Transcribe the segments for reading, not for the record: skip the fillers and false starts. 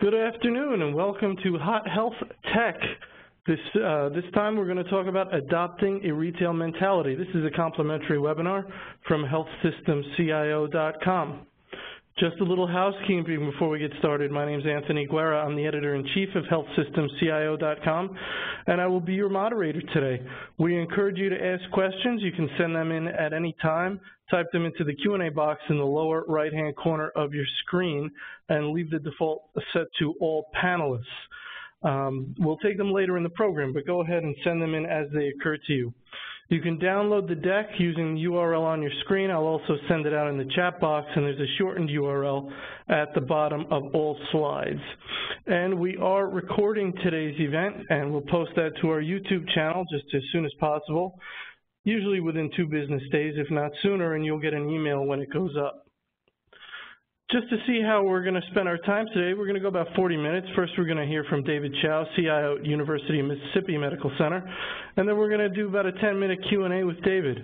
Good afternoon and welcome to Hot Health Tech. This time we're going to talk about adopting a retail mentality. This is a complimentary webinar from healthsystemcio.com. Just a little housekeeping before we get started. My name is Anthony Guerra. I'm the editor-in-chief of healthsystemcio.com, and I will be your moderator today. We encourage you to ask questions. You can send them in at any time. Type them into the Q&A box in the lower right-hand corner of your screen and leave the default set to all panelists. We'll take them later in the program, but go ahead and send them in as they occur to you. You can download the deck using the URL on your screen. I'll also send it out in the chat box, and there's a shortened URL at the bottom of all slides. And we are recording today's event, and we'll post that to our YouTube channel just as soon as possible, usually within 2 business days, if not sooner, and you'll get an email when it goes up. Just to see how we're going to spend our time today, we're going to go about 40 minutes. First, we're going to hear from David Chou, CIO at University of Mississippi Medical Center, and then we're going to do about a 10-minute Q&A with David.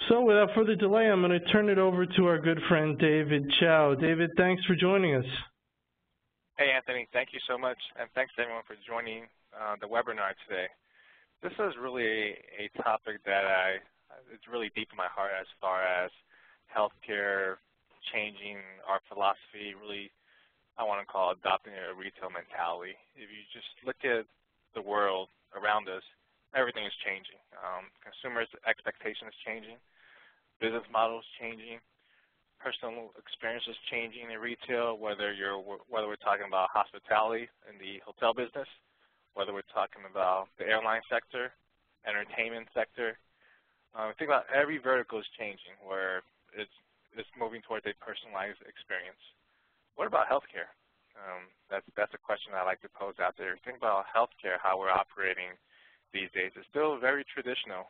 So without further delay, I'm going to turn it over to our good friend David Chou. David, thanks for joining us. Hey, Anthony. Thank you so much, and thanks to everyone for joining the webinar today. This is really a topic that it's really deep in my heart as far as healthcare, changing our philosophy, really I want to call adopting a retail mentality. If you just look at the world around us, everything is changing. Consumers' expectations changing, business models changing, personal experiences changing in retail, whether we're talking about hospitality in the hotel business, whether we're talking about the airline sector, entertainment sector. Think about every vertical is changing where it's moving towards a personalized experience. What about healthcare? That's a question I like to pose out there. Think about healthcare, how we're operating these days. It's still very traditional.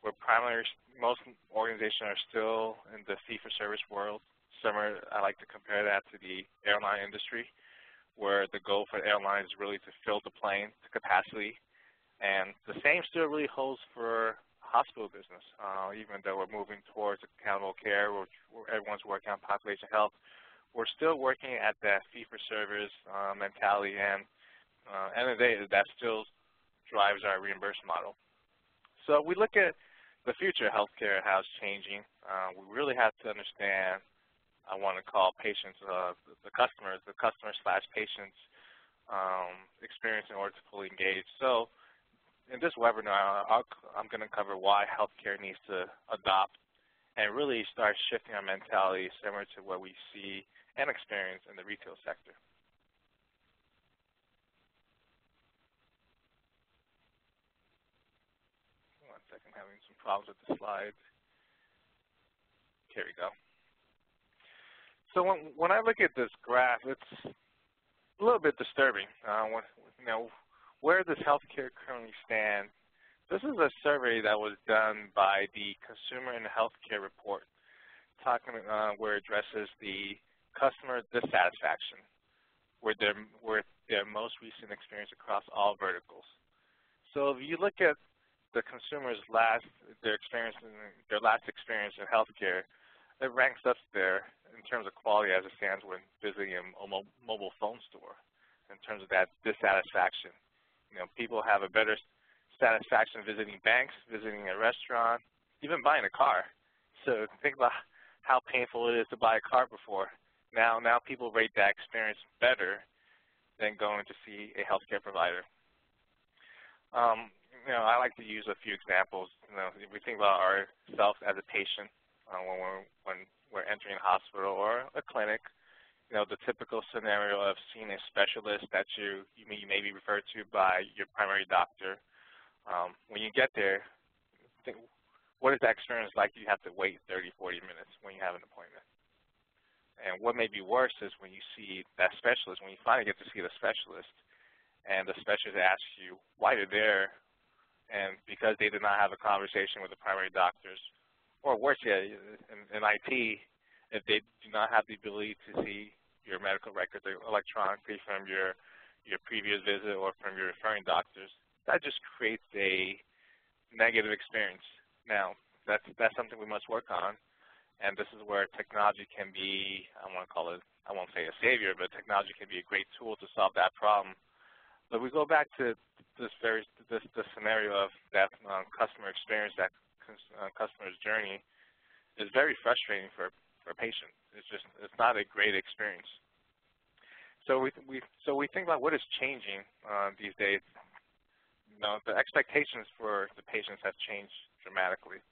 Most organizations are still in the fee-for-service world. I like to compare that to the airline industry, where the goal for airlines is really to fill the plane to capacity. And the same still really holds for hospital business, even though we're moving towards accountable care, where everyone's working on population health, we're still working at that fee-for-service mentality, and end of the day, that still drives our reimbursement model. So we look at the future of healthcare, how it's changing. We really have to understand, I want to call patients, the customer/patients experience in order to fully engage. So in this webinar, I'm going to cover why healthcare needs to adopt and really start shifting our mentality similar to what we see and experience in the retail sector. One second, having some problems with the slides. Here we go. So when I look at this graph, it's a little bit disturbing. Where does healthcare currently stand? This is a survey that was done by the Consumer and Healthcare Report, where it addresses the customer dissatisfaction with their most recent experience across all verticals. So if you look at the consumer's last experience in healthcare, it ranks up there in terms of quality as it stands when visiting a mobile phone store in terms of that dissatisfaction. People have a better satisfaction visiting banks, visiting a restaurant, even buying a car. So think about how painful it is to buy a car before. Now people rate that experience better than going to see a healthcare provider. I like to use a few examples. If we think about ourselves as a patient when we're entering a hospital or a clinic, the typical scenario of seeing a specialist that you may be referred to by your primary doctor. When you get there, what is that experience like? You have to wait 30, 40 minutes when you have an appointment. And what may be worse is when you see that specialist, when you finally get to see the specialist, and the specialist asks you why you're there, and because they did not have a conversation with the primary doctors, or worse yet, in IT, if they do not have the ability to see your medical records electronically from your previous visit or from your referring doctors, that just creates a negative experience. Now, that's something we must work on, And this is where technology can be, I won't say a savior, but technology can be a great tool to solve that problem. But we go back to this scenario of that customer experience, that customer's journey is very frustrating for a patient. It's not a great experience. So we think about what is changing these days. The expectations for the patients have changed dramatically.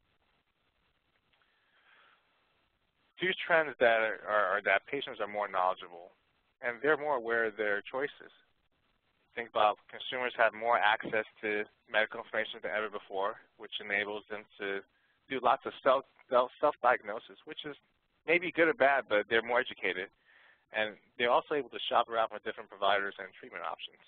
Two trends that are that patients are more knowledgeable and they're more aware of their choices. Think about consumers have more access to medical information than ever before, which enables them to do lots of self-diagnosis, which is maybe good or bad, but they're more educated. And they're also able to shop around for different providers and treatment options.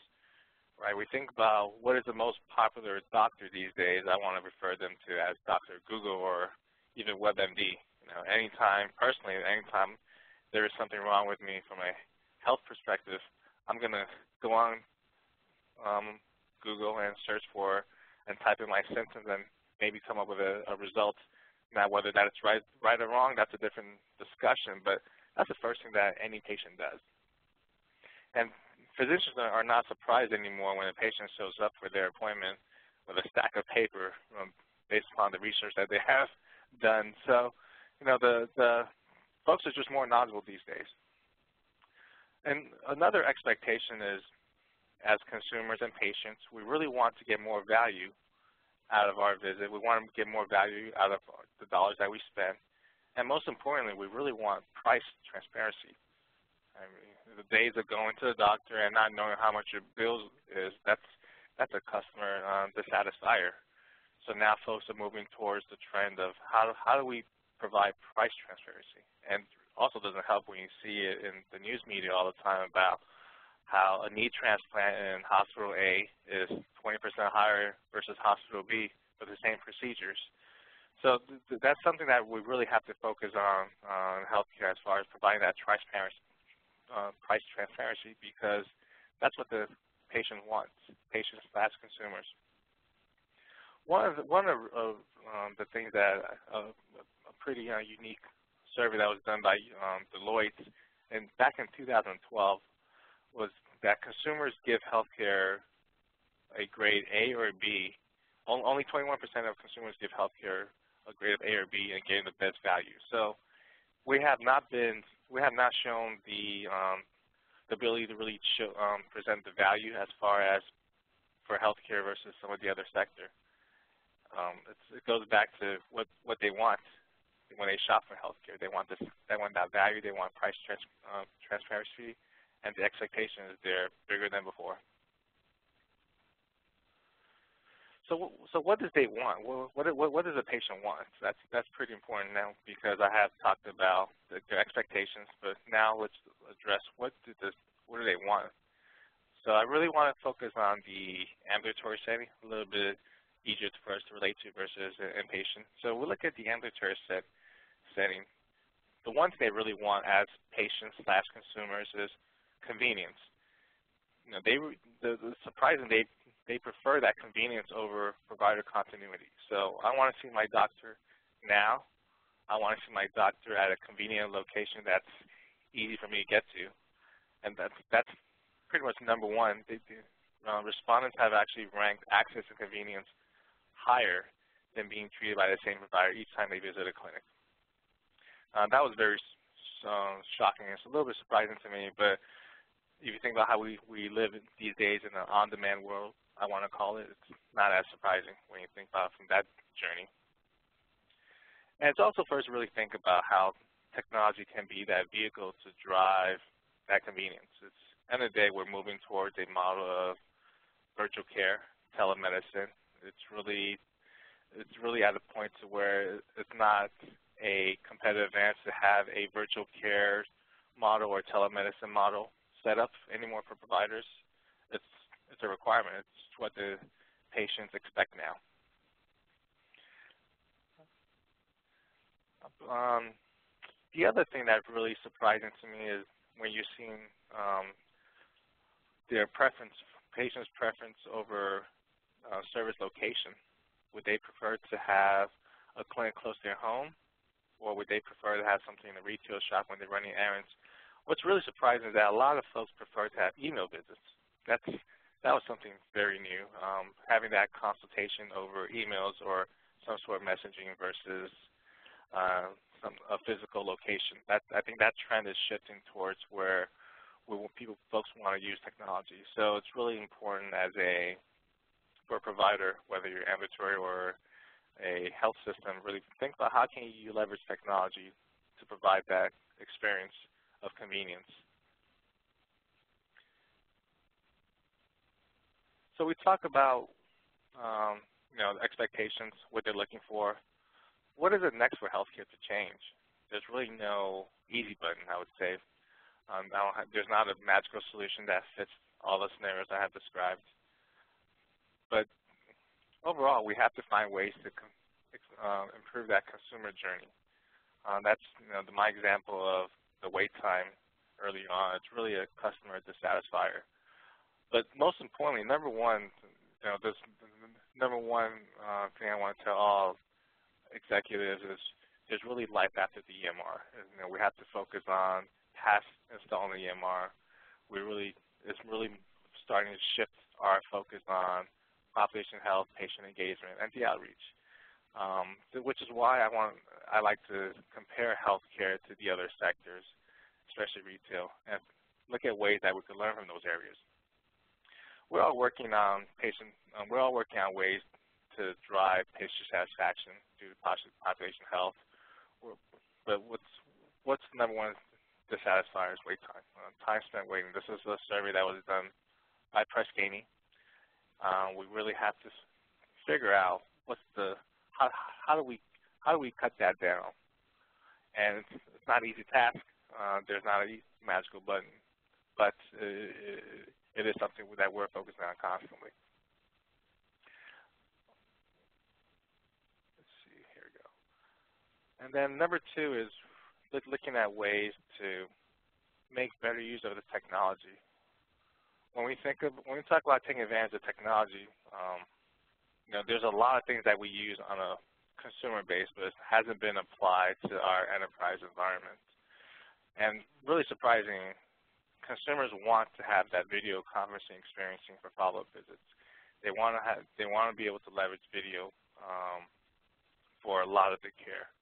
Right? We think about what is the most popular doctor these days. I want to refer them to as Dr. Google or even WebMD. Anytime there is something wrong with me from a health perspective, I'm going to go on Google and search for and type in my symptoms and maybe come up with a result. Now, whether that's right or wrong, that's a different discussion, but that's the first thing that any patient does. And physicians are not surprised anymore when a patient shows up for their appointment with a stack of paper based upon the research that they have done. So, the folks are just more knowledgeable these days. And another expectation is, as consumers and patients, we really want to get more value out of our visit. We want to get more value out of the dollars that we spend. And most importantly, we really want price transparency. I mean, the days of going to the doctor and not knowing how much your bill is, that's a customer dissatisfier. So now folks are moving towards the trend of how do we provide price transparency. And also doesn't help when you see it in the news media all the time about how a knee transplant in hospital A is 20% higher versus hospital B for the same procedures. So that's something that we really have to focus on healthcare as far as providing that price transparency, because that's what the patient wants, patients / consumers. One of the things that a pretty unique survey that was done by Deloitte back in 2012 was that consumers give healthcare a grade A or a B. Only 21% of consumers give healthcare a grade of A or B and getting the best value. So we have not shown the ability to really present the value as far as for healthcare versus some of the other sector. It goes back to what they want when they shop for healthcare. They want that value. They want price transparency, and the expectation is they're bigger than before. So what does they want? Well, what does a patient want? That's pretty important now, because I have talked about their expectations, but now let's address what do they want. So I really want to focus on the ambulatory setting, a little bit easier for us to relate to versus inpatient. So we look at the ambulatory setting. The ones they really want as patients / consumers is convenience. Surprising, they prefer that convenience over provider continuity. So I want to see my doctor now. I want to see my doctor at a convenient location that's easy for me to get to. And that's pretty much number one. Respondents have actually ranked access and convenience higher than being treated by the same provider each time they visit a clinic. That was very shocking. It's a little bit surprising to me, but if you think about how we live these days in an on-demand world, I want to call it, it's not as surprising when you think about it from that journey. And it's also for us to really think about how technology can be that vehicle to drive that convenience. At the end of the day, we're moving towards a model of virtual care, telemedicine. It's really at a point to where it's not a competitive advantage to have a virtual care model or telemedicine model set up anymore for providers. It's a requirement. It's what the patients expect now. The other thing that's really surprising to me is when you're seeing their preference, patients' preference over service location. Would they prefer to have a clinic close to their home, or would they prefer to have something in the retail shop when they're running errands? What's really surprising is that a lot of folks prefer to have email visits. That was something very new, having that consultation over emails or some sort of messaging versus a physical location. I think that trend is shifting towards where folks want to use technology. So it's really important for a provider, whether you're ambulatory or a health system, really think about how can you leverage technology to provide that experience of convenience. So we talk about expectations, what they're looking for. What is it next for healthcare to change? There's really no easy button, I would say. There's not a magical solution that fits all the scenarios I have described. But overall, we have to find ways to improve that consumer journey. That's my example of the wait time early on. It's really a customer dissatisfier. But most importantly, number one thing I want to tell all executives is there's really life after the EMR. We have to focus on past installing the EMR. It's really starting to shift our focus on population health, patient engagement, and the outreach, which is why I like to compare healthcare to the other sectors, especially retail, and look at ways that we can learn from those areas. We're all working on ways to drive patient satisfaction due to population health. But what's the number one dissatisfier is wait time. Time spent waiting. This is a survey that was done by Press Ganey. We really have to figure out how do we cut that down. And it's not an easy task. There's not a magical button, but it is something that we're focusing on constantly. Let's see, here we go. And then number two is looking at ways to make better use of the technology. When we talk about taking advantage of technology, there's a lot of things that we use on a consumer base, but it hasn't been applied to our enterprise environment. And really surprising, consumers want to have that video conferencing experiencing for follow-up visits. They want to be able to leverage video for a lot of the care.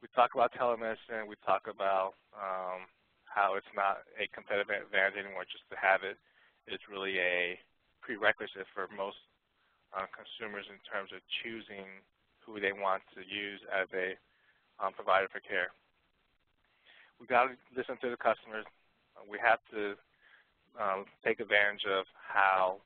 We talk about telemedicine. We talk about how it's not a competitive advantage anymore just to have it. It's really a prerequisite for most consumers in terms of choosing who they want to use as a provider for care. We've got to listen to the customers. We have to take advantage of how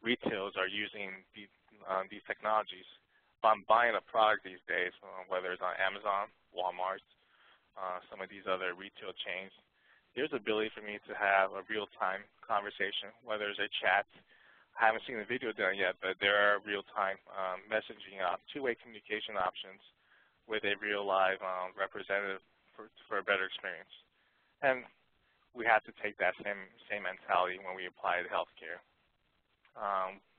retailers are using these technologies. If I'm buying a product these days, whether it's on Amazon, Walmart, some of these other retail chains, there's the ability for me to have a real-time conversation, whether it's a chat. I haven't seen the video done yet, but there are real-time messaging, two-way communication options with a real live representative for a better experience. And we have to take that same mentality when we apply it to healthcare.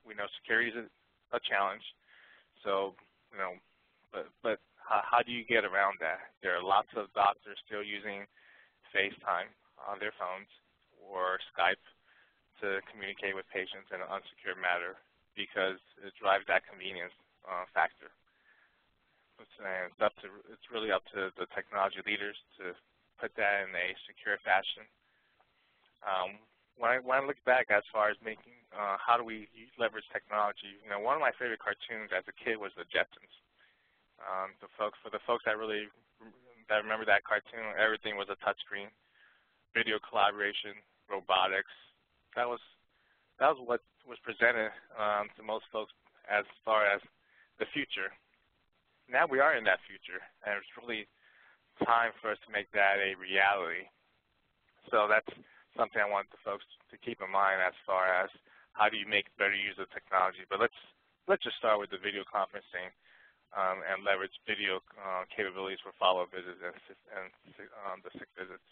We know security is a challenge, so but how do you get around that? There are lots of doctors still using FaceTime on their phones or Skype to communicate with patients in an unsecured manner because it drives that convenience factor. It's really up to the technology leaders to put that in a secure fashion. When I look back as far as making, how do we leverage technology, one of my favorite cartoons as a kid was the Jetsons. For the folks that remember that cartoon, everything was a touchscreen, video collaboration, robotics. That was what was presented to most folks as far as the future. Now we are in that future, and it's really time for us to make that a reality. So that's something I want the folks to keep in mind as far as how do you make better use of technology. But let's just start with the video conferencing and leverage video capabilities for follow-up visits and the sick visits.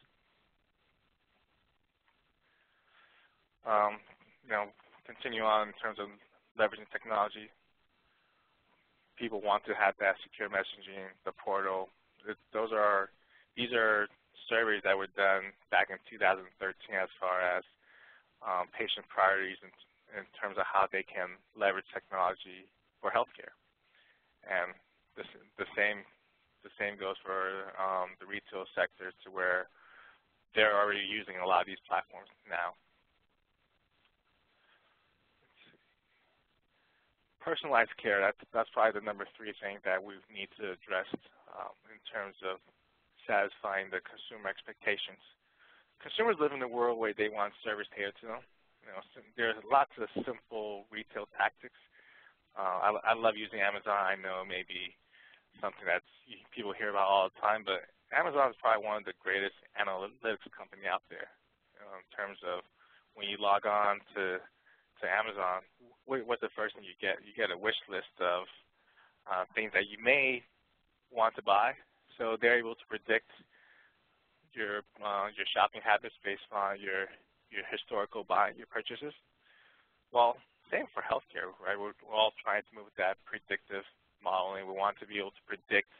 Continue on in terms of leveraging technology. People want to have that secure messaging, the portal, these are surveys that were done back in 2013 as far as patient priorities in terms of how they can leverage technology for healthcare. And the same goes for the retail sector, to where they're already using a lot of these platforms now. Personalized care, that's probably the number 3 thing that we need to address in terms of satisfying the consumer expectations. Consumers live in a world where they want service tailored to them. There's lots of simple retail tactics. I love using Amazon. I know maybe something that people hear about all the time, but Amazon is probably one of the greatest analytics company out there in terms of when you log on to Amazon, what's the first thing you get? You get a wish list of things that you may want to buy. So they're able to predict your shopping habits based on your historical your purchases. Well, same for healthcare, right? We're all trying to move with that predictive modeling. We want to be able to predict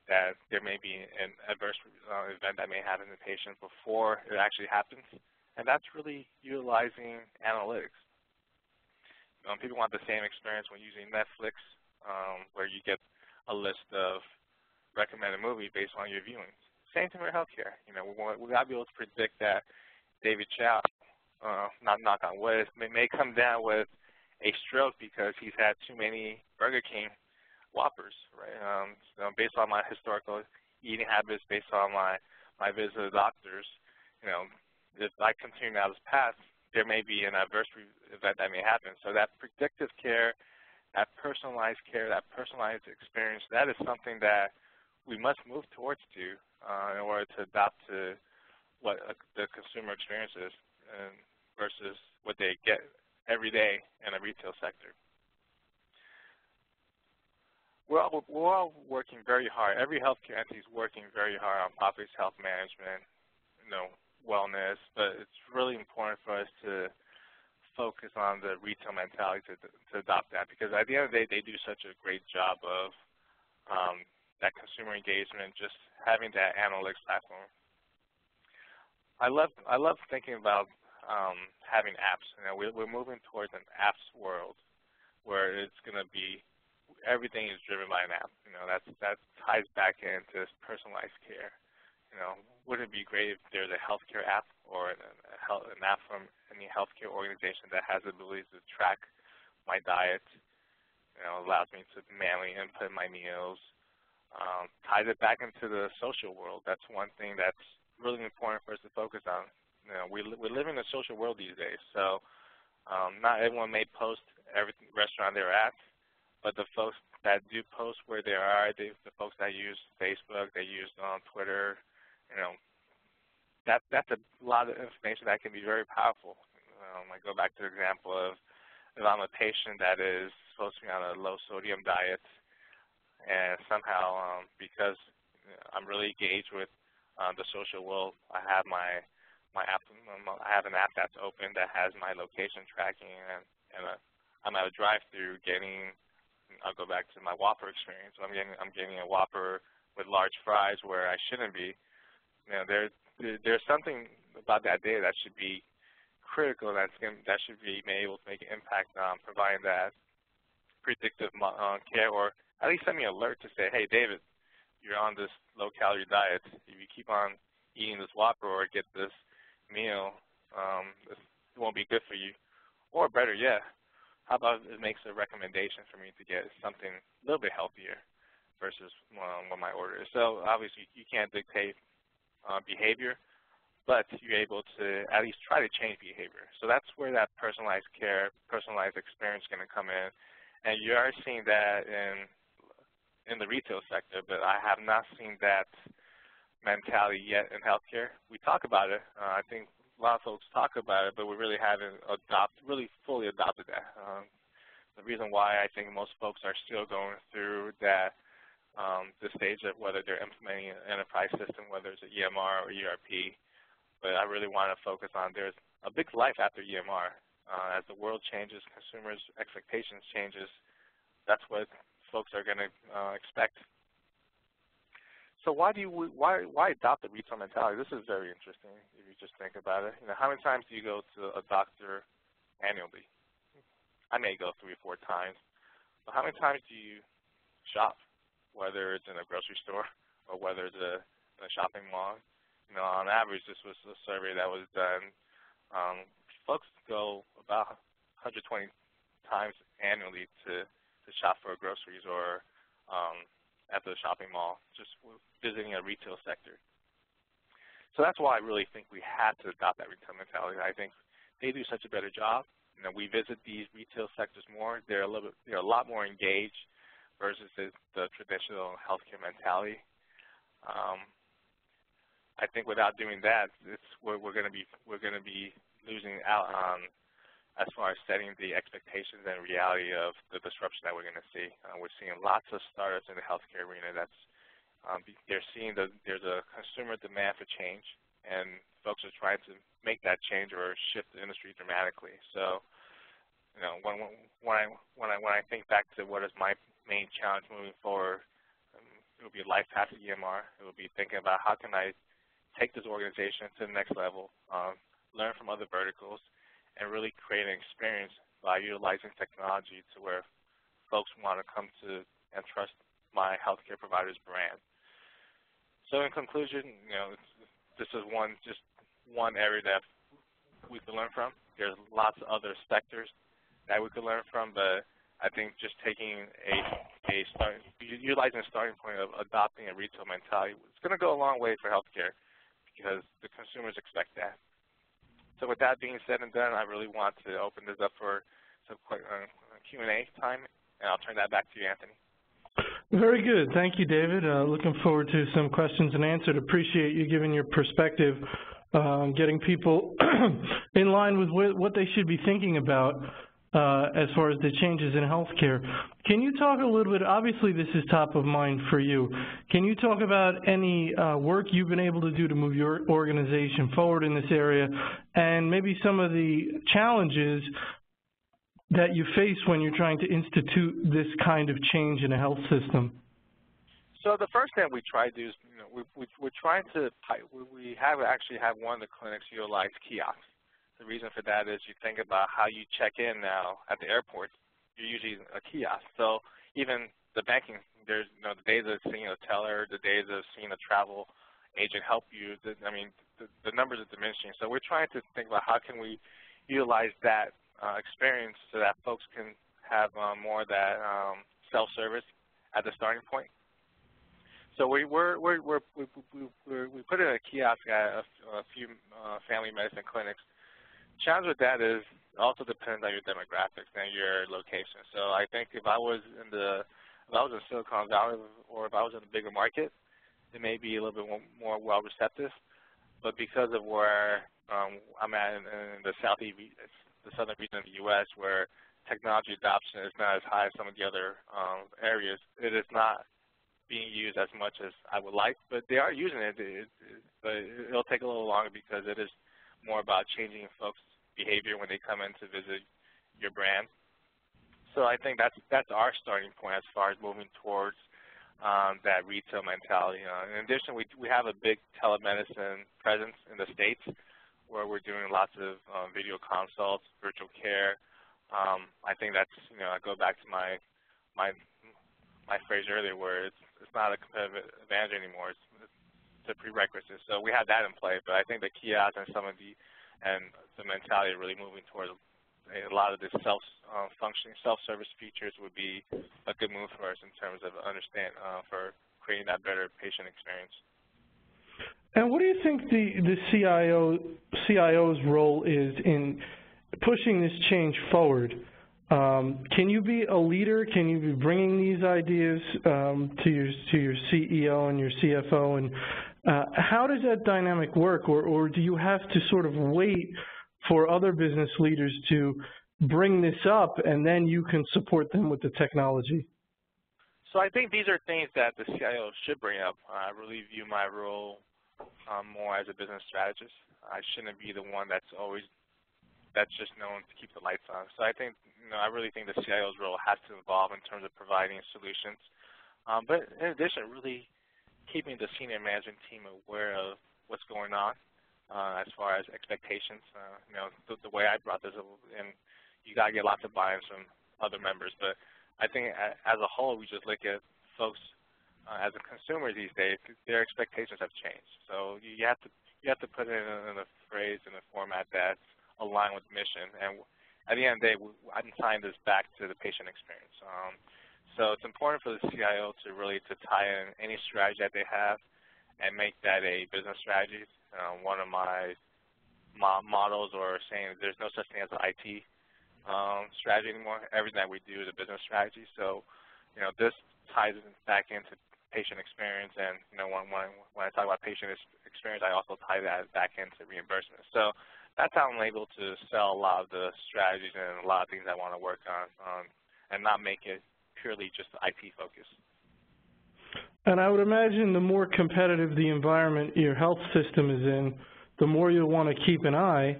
that there may be an adverse event that may happen in the patient before it actually happens, and that's really utilizing analytics. People want the same experience when using Netflix, where you get a list of recommended movies based on your viewings. Same thing with healthcare. We got to be able to predict that David Chou, not knock on wood, may come down with a stroke because he's had too many Burger King Whoppers, right? Based on my historical eating habits, based on my visit to the doctors, if I continue down this path, there may be an adverse event that may happen. So that predictive care, that personalized experience, that is something that we must move towards in order to adapt to what the consumer experience is versus what they get every day in a retail sector. We're all working very hard. Every healthcare entity is working very hard on population health management, wellness, but it's really important for us to focus on the retail mentality to adopt that, because at the end of the day, they do such a great job of that consumer engagement, just having that analytics platform. I love thinking about having apps. We're moving towards an apps world where it's going to be everything is driven by an app. That ties back into this personalized care. Wouldn't it be great if there's a healthcare app or an app from any healthcare organization that has the ability to track my diet, allows me to manually input my meals, ties it back into the social world. That's one thing that's really important for us to focus on. We live in a social world these days, so not everyone may post every restaurant they're at, but the folks that do post where they are, the folks that use Facebook, they use Twitter, that's a lot of information that can be very powerful. I go back to the example of if I'm a patient that is supposed to be on a low-sodium diet, and somehow because I'm really engaged with the social world, I have my app. I have an app that's open that has my location tracking, and I'm at a drive-through getting. I'll go back to my Whopper experience. I'm getting a Whopper with large fries where I shouldn't be. There's something about that data that should be critical. That should be able to make an impact on providing that predictive care, or at least send me an alert to say, hey, David, you're on this low-calorie diet. If you keep on eating this Whopper or get this meal, it won't be good for you. Or better yet, how about it makes a recommendation for me to get something a little bit healthier versus what my order is. So obviously you can't dictate behavior, but you're able to at least try to change behavior. So that's where that personalized care, personalized experience is going to come in. And you are seeing that in the retail sector, but I have not seen that mentality yet in healthcare. We talk about it. I think a lot of folks talk about it, but we really haven't really fully adopted that. The reason why I think most folks are still going through that the stage of whether they're implementing an enterprise system, whether it's an EMR or ERP, but I really want to focus on there's a big life after EMR. As the world changes, consumers' expectations changes, that's what folks are going to expect. So why adopt the retail mentality? This is very interesting if you just think about it. How many times do you go to a doctor annually? I may go 3 or 4 times. But how many times do you shop, whether it's in a grocery store or whether it's in a shopping mall? On average, this was a survey that was done. Folks go about 120 times annually to shop for groceries or at the shopping mall, just visiting a retail sector. So that's why I really think we have to adopt that retail mentality. I think they do such a better job. We visit these retail sectors more. They're a lot more engaged versus the traditional healthcare mentality. I think without doing that, we're going to be losing out on as far as setting the expectations and reality of the disruption that we're going to see. We're seeing lots of startups in the healthcare arena they're seeing that there's a consumer demand for change, and folks are trying to make that change or shift the industry dramatically. So, when I think back to what is my main challenge moving forward, it will be LifePath EMR. It will be thinking about how can I take this organization to the next level, learn from other verticals, and really create an experience by utilizing technology to where folks want to come to and trust my healthcare provider's brand. So in conclusion, this is just one area that we can learn from. There's lots of other sectors that we could learn from, but I think just taking utilizing a starting point of adopting a retail mentality, it's going to go a long way for healthcare because the consumers expect that. So with that being said and done, I really want to open this up for some quick Q&A time, and I'll turn that back to you, Anthony. Very good. Thank you, David. Looking forward to some questions and answers. Appreciate you giving your perspective, getting people in line with what they should be thinking about as far as the changes in healthcare. Can you talk a little bit, obviously this is top of mind for you, can you talk about any work you've been able to do to move your organization forward in this area and maybe some of the challenges that you face when you're trying to institute this kind of change in a health system? So the first thing we try to do is, we're trying to, we actually have one of the clinics utilize kiosks. The reason for that is you think about how you check in now at the airport, you're using a kiosk. So even the banking, there's the days of seeing a teller, the days of seeing a travel agent help you, the numbers are diminishing. So we're trying to think about how can we utilize that experience so that folks can have more of that self-service at the starting point. So we put in a kiosk at a few family medicine clinics. Challenge with that is it also depends on your demographics and your location. So I think if I was in Silicon Valley or if I was in a bigger market, it may be a little bit more well receptive. But because of where I'm at in the southern region of the U.S., where technology adoption is not as high as some of the other areas, it is not being used as much as I would like, but they are using it. But it'll take a little longer because it is more about changing folks' behavior when they come in to visit your brand. So I think that's our starting point as far as moving towards that retail mentality. In addition, we have a big telemedicine presence in the States, where we're doing lots of video consults, virtual care. I think that's, I go back to my phrase earlier where it's not a competitive advantage anymore, it's a prerequisite. So we have that in play, but I think the kiosk and the mentality of really moving towards a lot of the self-functioning, self-service features would be a good move for us in terms of for creating that better patient experience. And what do you think the CIO's role is in pushing this change forward? Can you be a leader? Can you be bringing these ideas to your CEO and your CFO? And how does that dynamic work? Or do you have to sort of wait for other business leaders to bring this up and then you can support them with the technology? So I think these are things that the CIO should bring up. I really view my role more as a business strategist. I shouldn't be the one that's just known to keep the lights on. So I think, I really think the CIO's role has to evolve in terms of providing solutions. But in addition, really keeping the senior management team aware of what's going on as far as expectations. The way I brought this up, and you got to get lots of buy-ins from other members, but I think as a whole, we just look at folks as a consumer these days, their expectations have changed. So you have to put it in a phrase, in a format that's aligned with mission. And at the end of the day, I'm tying this back to the patient experience. So it's important for the CIO to really tie in any strategy that they have and make that a business strategy. One of my models or saying there's no such thing as an IT strategy anymore. Everything that we do is a business strategy. So, this ties back into patient experience, and when I talk about patient experience, I also tie that back into reimbursement. So that's how I'm able to sell a lot of the strategies and a lot of things I want to work on and not make it purely just IT focused. And I would imagine the more competitive the environment your health system is in, the more you'll want to keep an eye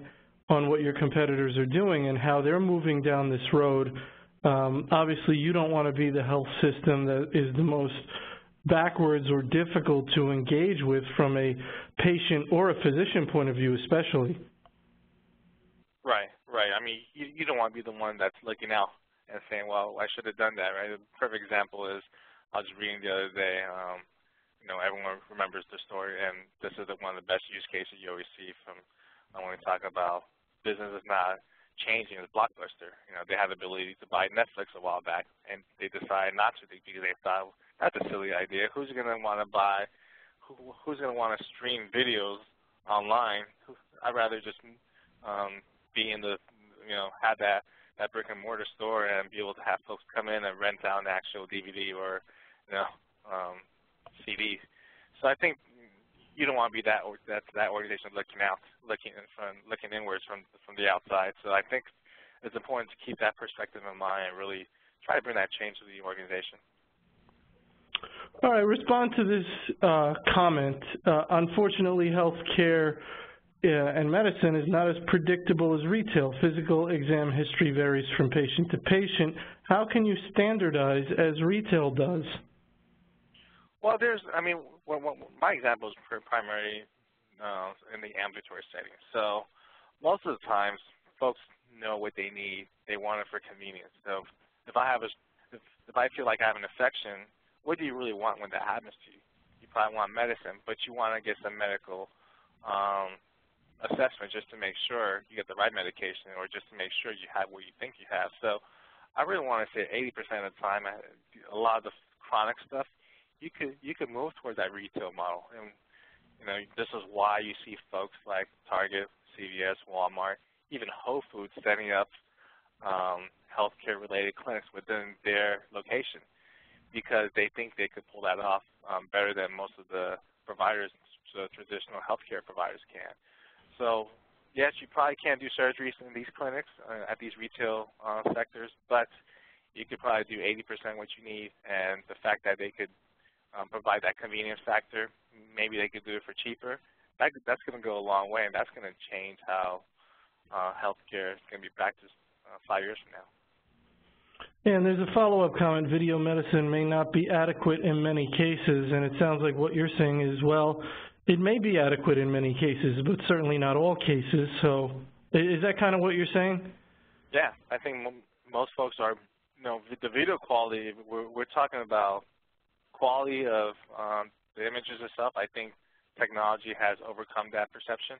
on what your competitors are doing and how they're moving down this road. Obviously, you don't want to be the health system that is the most backwards or difficult to engage with from a patient or a physician point of view, especially. Right. I mean, you don't want to be the one that's looking out and saying, well, I should have done that, right? A perfect example is I was reading the other day, everyone remembers the story, and this is one of the best use cases you always see from when we talk about business is not changing as Blockbuster. They had the ability to buy Netflix a while back, and they decided not to because they thought, that's a silly idea. Who's going to want to buy, who's going to want to stream videos online? I'd rather just be in the, have that brick and mortar store and be able to have folks come in and rent out an actual DVD or CD. So I think you don't want to be that organization looking inwards from the outside. So I think it's important to keep that perspective in mind and really try to bring that change to the organization. All right, respond to this comment. Unfortunately, healthcare and medicine is not as predictable as retail. Physical exam history varies from patient to patient. How can you standardize as retail does? Well, my example is primarily in the ambulatory setting. So most of the times, folks know what they need. They want it for convenience. So if I feel like I have an infection, what do you really want when that happens to you? You probably want medicine, but you want to get some medical assessment just to make sure you get the right medication or just to make sure you have what you think you have. So I really want to say 80% of the time, a lot of the chronic stuff, you could move towards that retail model. And this is why you see folks like Target, CVS, Walmart, even Whole Foods setting up healthcare-related clinics within their location because they think they could pull that off better than most of the providers, so traditional healthcare providers can. So, yes, you probably can't do surgeries in these clinics at these retail sectors, but you could probably do 80% what you need, and the fact that they could provide that convenience factor, maybe they could do it for cheaper, that's going to go a long way, and that's going to change how healthcare is going to be practiced 5 years from now. And there's a follow-up comment, video medicine may not be adequate in many cases, and it sounds like what you're saying is, well, it may be adequate in many cases, but certainly not all cases. So is that kind of what you're saying? Yeah, I think most folks are, the video quality, we're talking about quality of the images itself. I think technology has overcome that perception.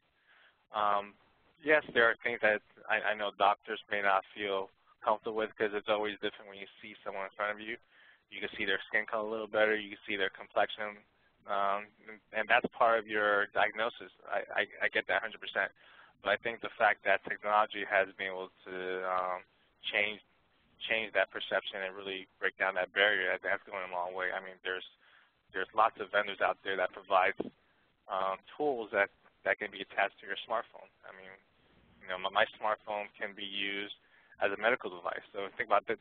Yes, there are things that I know doctors may not feel comfortable with because it's always different when you see someone in front of you. You can see their skin color a little better. You can see their complexion. And that's part of your diagnosis. I get that 100%. But I think the fact that technology has been able to change that perception and really break down that barrier, that's going a long way. I mean, there's lots of vendors out there that provide tools that can be attached to your smartphone. I mean, my smartphone can be used as a medical device. So think about that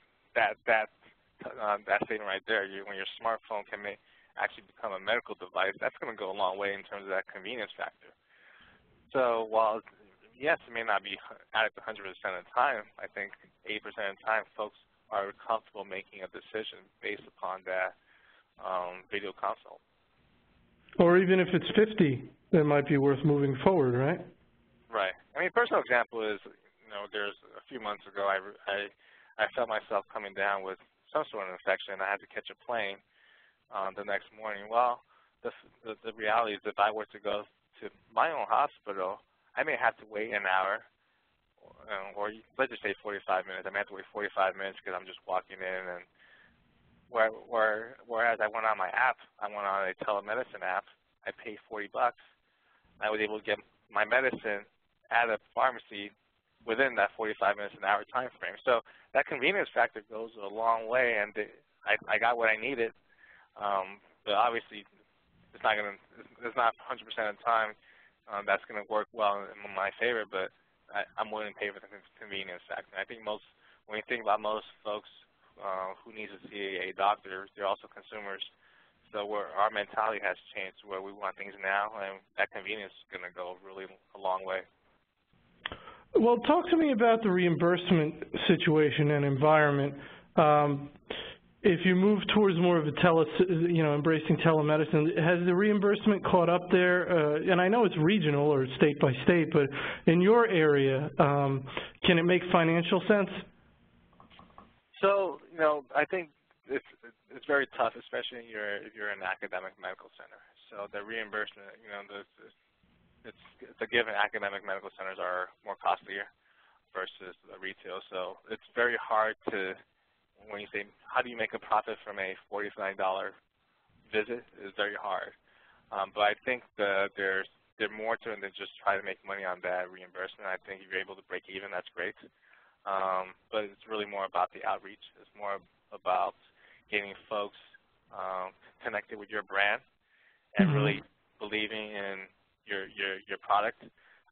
statement right there. When your smartphone can actually become a medical device, that's going to go a long way in terms of that convenience factor. So while, yes, it may not be adequate 100% of the time, I think 80% of the time folks are comfortable making a decision based upon that video consult. Or even if it's 50, it might be worth moving forward, right? Right. I mean, personal example is, there's a few months ago I felt myself coming down with some sort of infection. I had to catch a plane the next morning. Well, the reality is if I were to go to my own hospital, I may have to wait an hour, or let's just say 45 minutes. I may have to wait 45 minutes because I'm just walking in. And whereas I went on my app, I went on a telemedicine app, I paid $40. I was able to get my medicine at a pharmacy within that 45 minutes an hour time frame. So that convenience factor goes a long way, and I got what I needed. But obviously, it's not 100% of the time that's going to work well in my favor. But I'm willing to pay for the convenience factor. I think when you think about most folks who need to see a doctor, they're also consumers. So our mentality has changed where we want things now, and that convenience is going to go really a long way. Well, talk to me about the reimbursement situation and environment. If you move towards more of a embracing telemedicine, has the reimbursement caught up there? And I know it's regional or state by state, but in your area, can it make financial sense? So, I think it's very tough, especially if you're an academic medical center. So the reimbursement, it's a given. Academic medical centers are more costlier versus the retail. So it's very hard to, when you say, how do you make a profit from a $49 visit, is very hard. But I think there's more to it than just try to make money on that reimbursement. I think if you're able to break even, that's great. But it's really more about the outreach. It's more about getting folks connected with your brand and really believing in your product.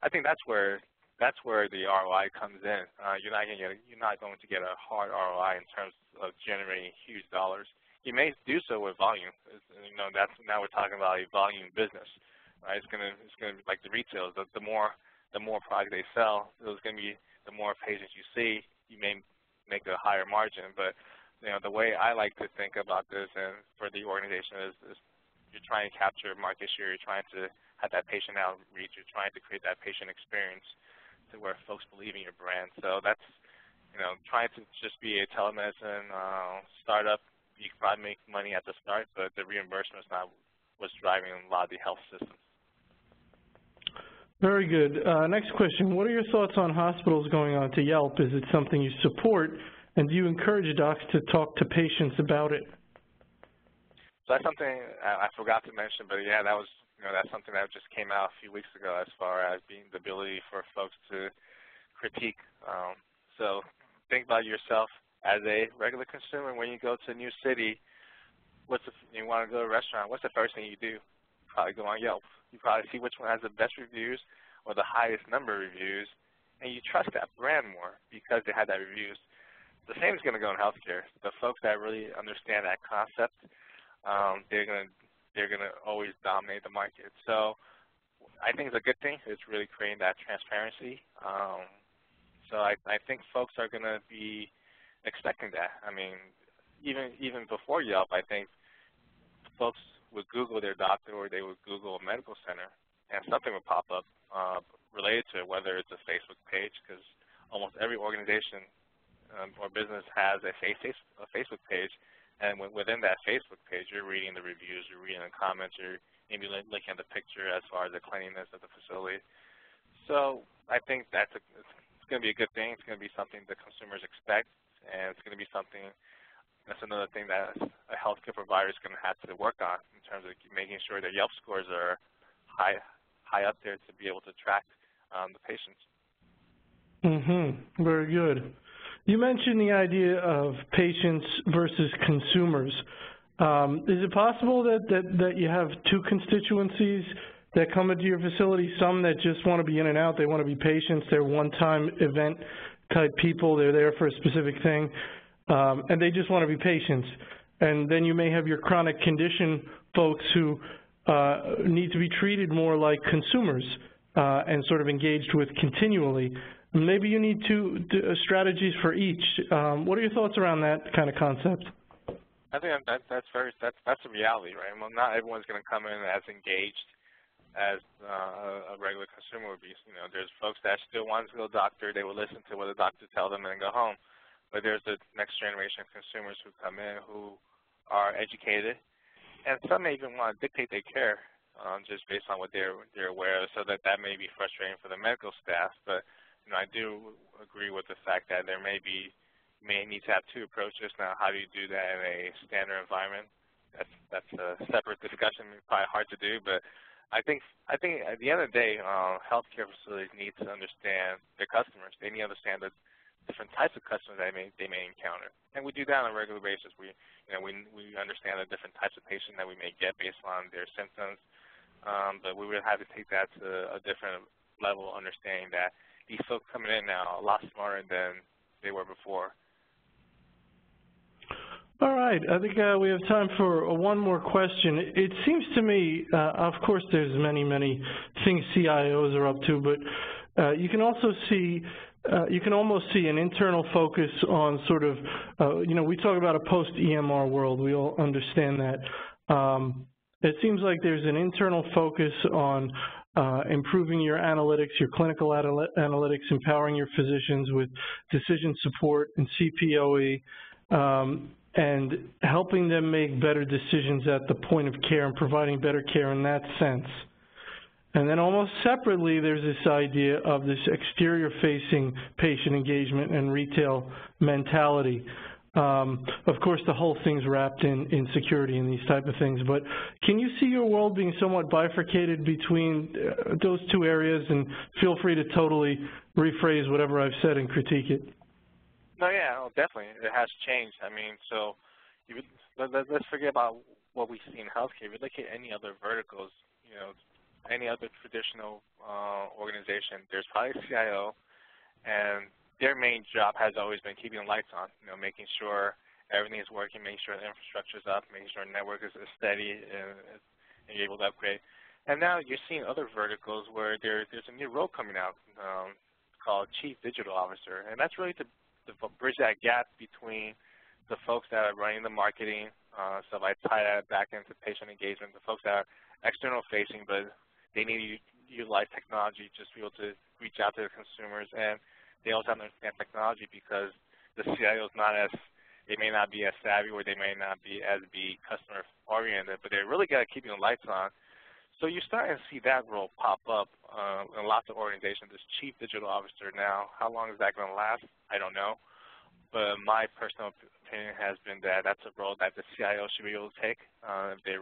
I think that's where the ROI comes in. You're not going to get a hard ROI in terms of generating huge dollars. You may do so with volume. Now we're talking about a volume business, right? It's gonna be like the retail. The more product they sell, it's going to be the more patients you see. You may make a higher margin, but the way I like to think about this, and for the organization, is you're trying to capture market share. You're trying to have that patient outreach. You're trying to create that patient experience to where folks believe in your brand. So that's, trying to just be a telemedicine startup. You can probably make money at the start, but the reimbursement is not what's driving a lot of the health systems. Very good. Next question. What are your thoughts on hospitals going on to Yelp? Is it something you support, and do you encourage docs to talk to patients about it? So that's something I forgot to mention, but yeah, that's something that just came out a few weeks ago as far as being the ability for folks to critique. So think about yourself as a regular consumer. When you go to a new city, you want to go to a restaurant, what's the first thing you do? You probably go on Yelp. You probably see which one has the best reviews or the highest number of reviews, and you trust that brand more because they had that reviews. The same is going to go in healthcare. The folks that really understand that concept, they're going to always dominate the market. So I think it's a good thing. It's really creating that transparency. So I think folks are going to be expecting that. I mean, even before Yelp, I think folks would Google their doctor or they would Google a medical center, and something would pop up related to it, whether it's a Facebook page, because almost every organization or business has a Facebook page, and within that Facebook page, you're reading the reviews, you're reading the comments, you're maybe looking at the picture as far as the cleanliness of the facility. So I think it's going to be a good thing. It's going to be something the consumers expect, and it's going to be something. That's another thing that a healthcare provider is going to have to work on in terms of making sure that Yelp scores are high up there to be able to track the patients. Very good. You mentioned the idea of patients versus consumers. Is it possible that you have two constituencies that come into your facility, some that just want to be in and out, they want to be patients, they're one-time event type people, they're there for a specific thing, and they just want to be patients. And then you may have your chronic condition folks who need to be treated more like consumers and sort of engaged with continually. Maybe you need two strategies for each. What are your thoughts around that kind of concept? I think that's a reality, right? Well, not everyone's going to come in as engaged as a regular consumer would be. You know, there's folks that still want to go to the doctor. They will listen to what the doctor tells them and then go home. But there's the next generation of consumers who come in who are educated, and some may even want to dictate their care just based on what they're aware of. So that may be frustrating for the medical staff. But you know, I do agree with the fact that there may need to have two approaches. Now, how do you do that in a standard environment? That's a separate discussion. Probably hard to do, but I think at the end of the day, healthcare facilities need to understand their customers. They need to understand the different types of customers they may encounter, and we do that on a regular basis. We understand the different types of patients that we may get based on their symptoms, but we would have to take that to a different level, understanding that these folks coming in now are a lot smarter than they were before. All right, I think we have time for one more question. It seems to me, of course, there's many things CIOs are up to, but you can also see, you can almost see an internal focus on sort of, we talk about a post-EMR world. We all understand that. It seems like there's an internal focus on improving your analytics, your clinical analytics, empowering your physicians with decision support and CPOE, and helping them make better decisions at the point of care and providing better care in that sense. And then almost separately, there's this idea of this exterior-facing patient engagement and retail mentality. Of course, the whole thing's wrapped in security and these type of things, but can you see your world being somewhat bifurcated between those two areas? And feel free to totally rephrase whatever I've said and critique it. No, yeah, definitely. It has changed. I mean, so let's forget about what we see in healthcare. If you look at any other verticals, any other traditional organization, there's probably a CIO, and their main job has always been keeping the lights on, making sure everything is working, making sure the infrastructure is up, making sure the network is steady and you're able to upgrade. And now you're seeing other verticals where there's a new role coming out called Chief Digital Officer, and that's really to bridge that gap between the folks that are running the marketing, so if I tie that back into patient engagement, the folks that are external facing, but they need to utilize technology just to be able to reach out to the consumers, and they also have to understand technology because the CIO is they may not be as savvy or they may not be as customer oriented, but they really got to keep the lights on. So you're starting to see that role pop up in lots of organizations, this Chief Digital Officer. Now, how long is that going to last? I don't know. But my personal opinion has been that that's a role that the CIO should be able to take if they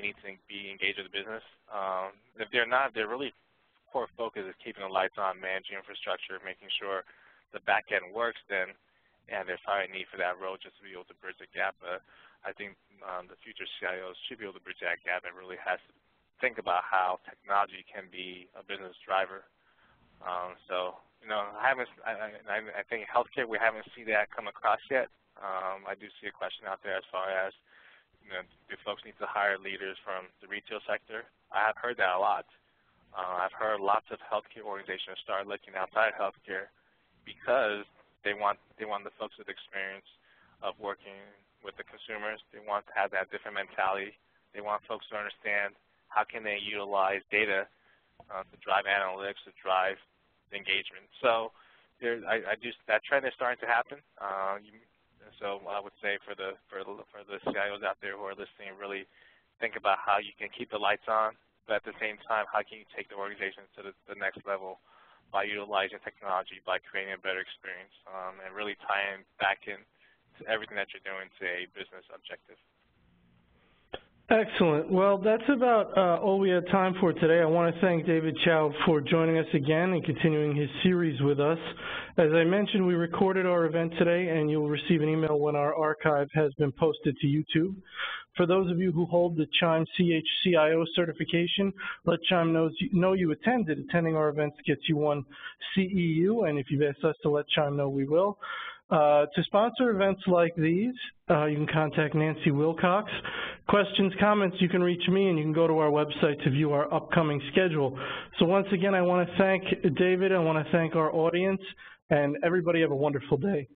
need to be engaged with the business. If they're not, their really core focus is keeping the lights on, managing infrastructure, making sure the back end works, then there's probably a need for that role just to be able to bridge the gap. But I think the future CIOs should be able to bridge that gap and really has to think about how technology can be a business driver. I think healthcare, we haven't seen that come across yet. I do see a question out there as far as, do folks need to hire leaders from the retail sector? I have heard that a lot. I've heard lots of healthcare organizations start looking outside healthcare because they want the folks with experience of working with the consumers. They want to have that different mentality. They want folks to understand how can they utilize data to drive analytics, to drive engagement. So that trend is starting to happen. So I would say for the CIOs out there who are listening, really think about how you can keep the lights on, but at the same time, how can you take the organization to the next level by utilizing technology, by creating a better experience, and really tying back in to everything that you're doing to a business objective. Excellent. Well, that's about all we had time for today. I want to thank David Chou for joining us again and continuing his series with us. As I mentioned, we recorded our event today, and you'll receive an email when our archive has been posted to YouTube. For those of you who hold the CHIME CHCIO certification, let CHIME know you attended. Attending our events gets you one CEU, and if you've asked us to let CHIME know, we will. To sponsor events like these, you can contact Nancy Wilcox. Questions, comments, you can reach me, and you can go to our website to view our upcoming schedule. So once again, I want to thank David, I want to thank our audience, and everybody have a wonderful day.